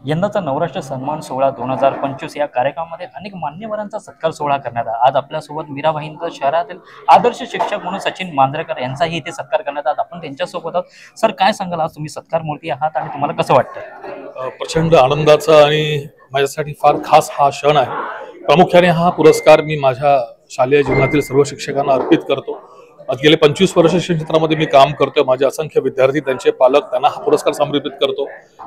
यंदाचा नवराष्ट्र सन्मान सोहळा 2025 या कार्यक्रमामध्ये अनेक मान्यवरांचा सत्कार सोहळा करण्यात आला। आज आपल्यासोबत मीराबाईंचा शहरातील आदर्श शिक्षक म्हणून सचिन मांजरेकर यांचाही इथे सत्कार करण्यात आला। आपण त्यांच्यासोबत आहोत। सर, काय सांगाल, आज तुम्ही सत्कार मूर्ती आहात आणि तुम्हाला कसं वाटतं? प्रचंड आनंदाचा आणि माझ्यासाठी फार खास हा क्षण आहे। प्रामुख्याने हा पुरस्कार मी माझ्या शालेय जीवनातील सर्व शिक्षकांना अर्पित करतो। आज गेले 25 वर्ष शिक्षण क्षेत्रामध्ये मी काम करतोय। माझे असंख्य विद्यार्थी, त्यांचे पालक, त्यांना हा पुरस्कार समर्पित करतो।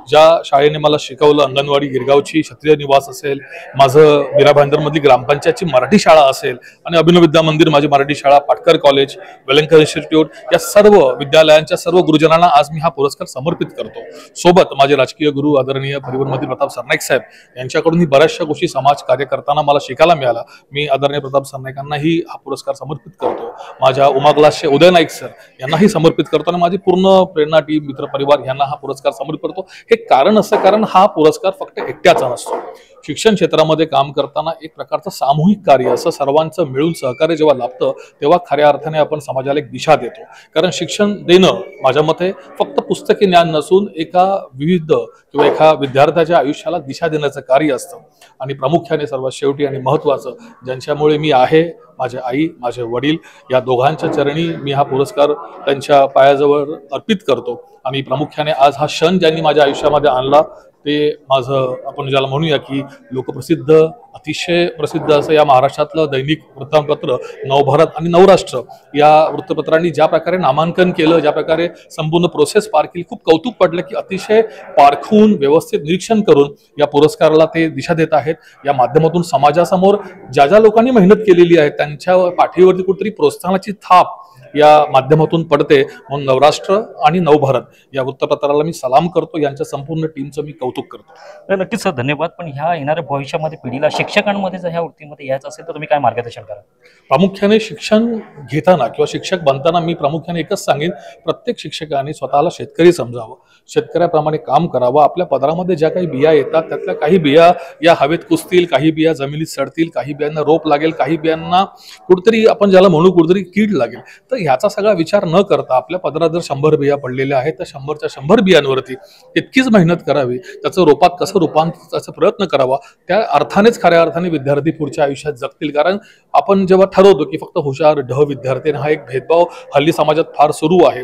ज्या शाळेने मला शिकवलं, अंगणवाडी गिरगावची क्षत्रिय निवास असेल, माझं मीरा भाईंदरमधली ग्रामपंचायतची मराठी शाळा असेल आणि अभिनव विद्या मंदिर माझी मराठी शाळा, पाटकर कॉलेज, वेलंकर इन्स्टिट्यूट, या सर्व विद्यालयांच्या सर्व गुरुजनांना आज मी हा पुरस्कार समर्पित करतो। सोबत माझे राजकीय गुरु आदरणीय परिवहन मंत्री प्रताप सरनाईक साहेब यांच्याकडूनही बऱ्याचशा गोष्टी समाज कार्य करताना मला शिकायला मिळाला। मी आदरणीय प्रताप सरनाईकांनाही हा पुरस्कार समर्पित करतो। माझ्या उमा क्लासचे उदय नाईक सर यांनाही समर्पित करतो आणि माझी पूर्ण प्रेरणा टीम, मित्र परिवार यांना हा पुरस्कार समर्पित करतो। हे कारण असं, कारण हा पुरस्कार फक्त एकट्याचा नसतो। शिक्षण क्षेत्रामध्ये काम करताना एक प्रकारचं सामूहिक कार्य असं, सर्वांचं मिळून सहकार्य जेव्हा लाभतं तेव्हा खऱ्या अर्थाने आपण समाजाला एक दिशा देतो। कारण शिक्षण देणं माझ्या मते फक्त पुस्तकी ज्ञान नसून एका विविध किंवा एका विद्यार्थ्याच्या आयुष्याला दिशा देण्याचं कार्य असतं। आणि प्रामुख्याने सर्वात शेवटी आणि महत्त्वाचं, ज्यांच्यामुळे मी आहे, माझे आई, माझे वडील, या दोघांच्या चरणी मी हा पुरस्कार त्यांच्या पायाजवळ अर्पित करतो। आणि प्रामुख्याने आज हा क्षण ज्यांनी माझ्या आयुष्यामध्ये आणला ते माझं, आपण ज्याला म्हणूया की लोकप्रसिद्ध, अतिशय प्रसिद्ध असं या महाराष्ट्रातलं दैनिक वृत्तपत्र नवभारत आणि नवराष्ट्र या वृत्तपत्रांनी ज्या प्रकारे नामांकन केलं, ज्या प्रकारे संपूर्ण प्रोसेस पार केली, खूप कौतुक पडलं की अतिशय पारखून व्यवस्थित निरीक्षण करून या पुरस्काराला ते दिशा देत आहेत। या माध्यमातून समाजासमोर ज्या ज्या लोकांनी मेहनत केलेली आहे त्यांच्या पाठीवरती कुठेतरी प्रोत्साहनाची थाप या माध्यमातून पडते। म्हणून नवराष्ट्र आणि नवभारत या वृत्तपत्राला मी सलाम करतो, यांच्या संपूर्ण टीमचं मी कौतुक करतो। नक्कीच सर, धन्यवाद। पण ह्या येणाऱ्या भविष्यामध्ये पिढीला शिक्षकांमध्ये जर ह्या वृत्तीमध्ये यायचं असेल तर तुम्ही काय मार्गदर्शन करा? प्रामुख्याने शिक्षण घेताना किंवा शिक्षक बनताना मी प्रामुख्याने एकच सांगेन, प्रत्येक शिक्षकाने स्वतःला शेतकरी समजावं, शेतकऱ्याप्रमाणे काम करावं। आपल्या पदरामध्ये ज्या काही बिया येतात त्यातल्या काही बिया या हवेत कुसतील, काही बिया जमिनीत सडतील, काही बियांना रोप लागेल, काही बियांना कुठेतरी, आपण ज्याला म्हणू, कुठेतरी कीड लागेल। तर ह्याचा सगळा विचार न करता आपल्या पदरात जर 100 बिया पडलेल्या आहेत तर 100च्या 100 बियांवरती तितकीच मेहनत करावी, त्याचं रोपात कसं रूपांतराचा प्रयत्न करावा। त्या अर्थानेच, खऱ्या अर्थाने विद्यार्थी पुढच्या आयुष्यात जगतील। कारण आपण जेव्हा ठरवतो की फक्त हुशार विद्यार्थी, हा एक भेदभाव हल्ली समाजात फार सुरू आहे।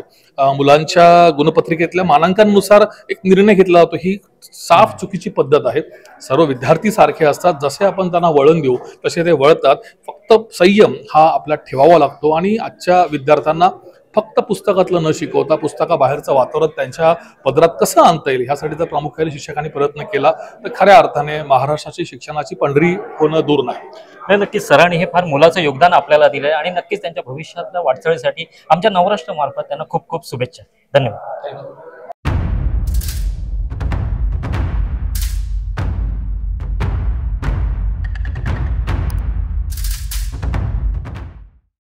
मुलांच्या गुणपत्रिकेतल्या मानांकनानुसार एक निर्णय घेतला जातो, ही साफ चुकीची पद्धत आहे। सर्व विद्यार्थी सारखे असतात, जसे आपण त्यांना वळण देऊ तसे ते वळतात। फक्त संयम हा आपल्यात ठेवावा लागतो आणि आजच्या विद्यार्थ्यांना फक्त पुस्तकातलं न शिकवता पुस्तकाबाहेरचं वातावरण त्यांच्या पदरात कसं आणता येईल ह्यासाठी जर प्रामुख्याने शिक्षकांनी प्रयत्न केला तर खऱ्या अर्थाने महाराष्ट्राची शिक्षणाची पंढरी होणं दूर नाही। नक्कीच सरांनी हे फार मोलाचं योगदान आपल्याला दिलंय आणि नक्कीच त्यांच्या भविष्यातल्या वाटचालीसाठी आमच्या नवराष्ट्र मार्फत त्यांना खूप खूप शुभेच्छा। धन्यवाद।